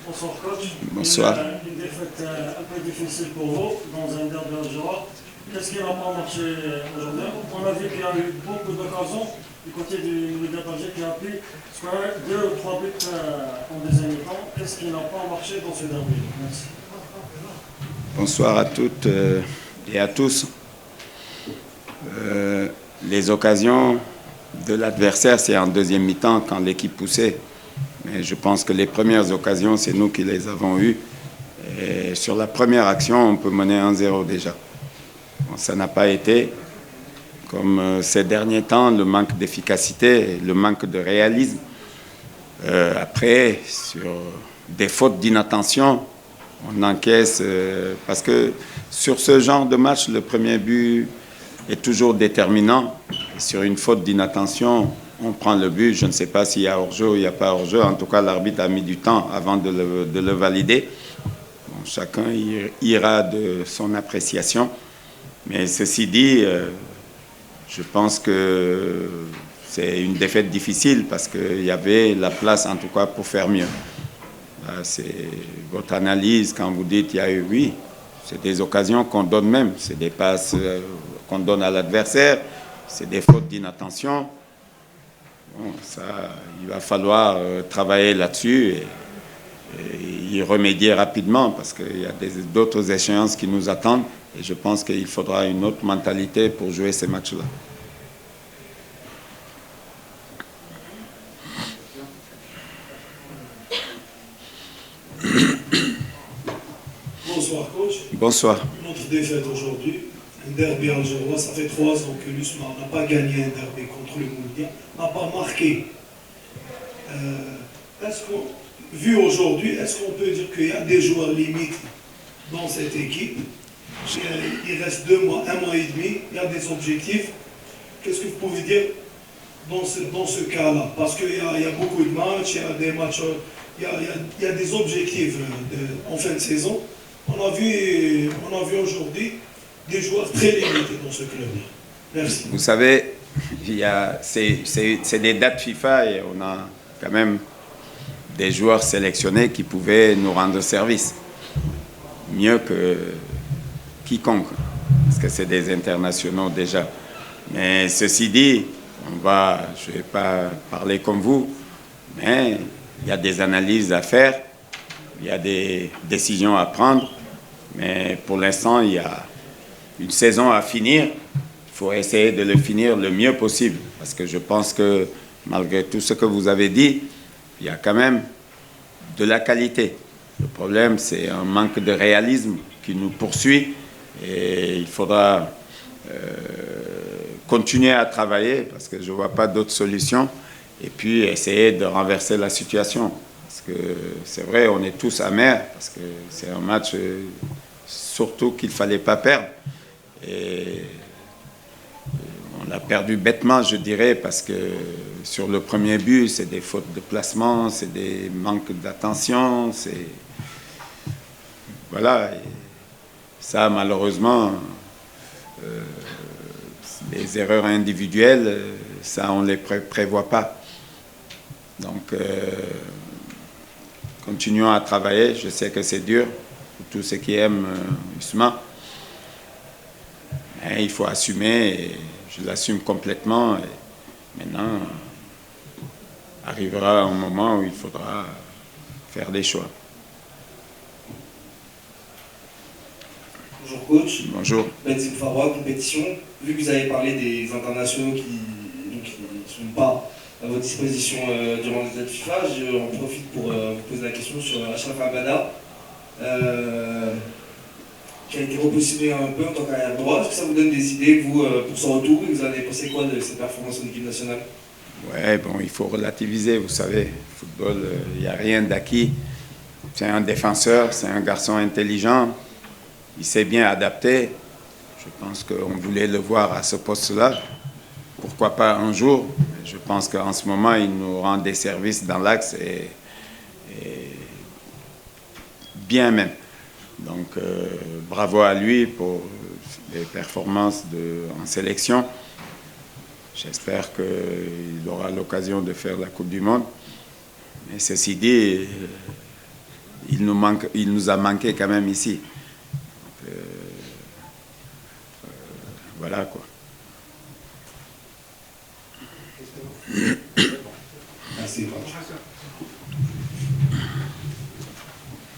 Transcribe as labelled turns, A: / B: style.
A: Bonsoir coach.
B: Bonsoir.
A: Une défaite un peu difficile pour vous dans un derby algérien. Qu'est-ce qui n'a pas marché aujourd'hui? On a vu qu'il y a eu beaucoup d'occasions du côté du Wydad Alger qui a pu scorer 2 ou 3 buts en deuxième mi-temps. Qu'est-ce qui n'a pas marché dans ce derby? Merci.
B: Bonsoir à toutes et à tous. Les occasions de l'adversaire, c'est en deuxième mi-temps quand l'équipe poussait. Mais je pense que les premières occasions, c'est nous qui les avons eues. Et sur la première action, on peut mener 1-0 déjà. Bon, ça n'a pas été. Comme ces derniers temps, le manque d'efficacité, le manque de réalisme. Après, sur des fautes d'inattention, on encaisse. Parce que sur ce genre de match, le premier but est toujours déterminant. Et sur une faute d'inattention, on prend le but. Je ne sais pas s'il y a hors-jeu ou il n'y a pas hors-jeu. En tout cas, l'arbitre a mis du temps avant de le valider. Bon, chacun ira de son appréciation. Mais ceci dit, je pense que c'est une défaite difficile parce qu'il y avait la place, en tout cas, pour faire mieux. Là, c'est votre analyse quand vous dites qu'il y a eu, oui, c'est des occasions qu'on donne même. C'est des passes qu'on donne à l'adversaire. C'est des fautes d'inattention. Bon, ça, il va falloir travailler là-dessus et y remédier rapidement parce qu'il y a d'autres échéances qui nous attendent et je pense qu'il faudra une autre mentalité pour jouer ces matchs-là.
C: Bonsoir coach.
B: Bonsoir.
C: Notre défaite aujourd'hui, un derby algérois, ça fait 3 ans que l'USMA n'a pas gagné un derby contre le Mouloudia, n'a pas marqué. Vu aujourd'hui, est-ce qu'on peut dire qu'il y a des joueurs limites dans cette équipe? Il reste 2 mois, 1 mois et demi, il y a des objectifs. Qu'est-ce que vous pouvez dire dans ce cas-là? Parce qu'il y a beaucoup de matchs, il y a des matchs, il y a des objectifs en fin de saison. On a vu aujourd'hui des joueurs très limités dans ce club. Merci.
B: Vous savez, c'est des dates FIFA et on a quand même des joueurs sélectionnés qui pouvaient nous rendre service. Mieux que quiconque, parce que c'est des internationaux déjà. Mais ceci dit, je ne vais pas parler comme vous, mais il y a des analyses à faire, il y a des décisions à prendre, mais pour l'instant, il y a une saison à finir. Il faut essayer de le finir le mieux possible, parce que je pense que malgré tout ce que vous avez dit, il y a quand même de la qualité. Le problème, c'est un manque de réalisme qui nous poursuit et il faudra continuer à travailler parce que je ne vois pas d'autre solution et puis essayer de renverser la situation. Parce que c'est vrai, on est tous amers parce que c'est un match surtout qu'il ne fallait pas perdre. Et on l'a perdu bêtement, je dirais, parce que sur le premier but, c'est des fautes de placement, c'est des manques d'attention, c'est... Voilà. Et ça, malheureusement, les erreurs individuelles, ça, on ne les prévoit pas. Donc, continuons à travailler. Je sais que c'est dur pour tous ceux qui aiment USMA. Mais il faut assumer, et je l'assume complètement. Et maintenant, arrivera un moment où il faudra faire des choix.
D: Bonjour coach.
B: Bonjour.
D: Benzine Faroua, compétition. Vu que vous avez parlé des internationaux qui ne sont pas à votre disposition durant les dates FIFA, j'en profite pour vous poser la question sur Achraf Abada, qui a été repositionné un peu en tant qu'arrière droit. Est-ce que ça vous donne des idées, vous, pour son retour? Vous avez pensé quoi de ses performances en équipe nationale?
B: Ouais, bon, il faut relativiser, vous savez. Le football, il n'y a rien d'acquis. C'est un défenseur, c'est un garçon intelligent. Il s'est bien adapté. Je pense qu'on voulait le voir à ce poste-là. Pourquoi pas un jour? Je pense qu'en ce moment, il nous rend des services dans l'axe et bien même. Donc, bravo à lui pour les performances en sélection. J'espère qu'il aura l'occasion de faire la Coupe du Monde. Mais ceci dit, il nous a manqué quand même ici. Voilà quoi.
C: Merci.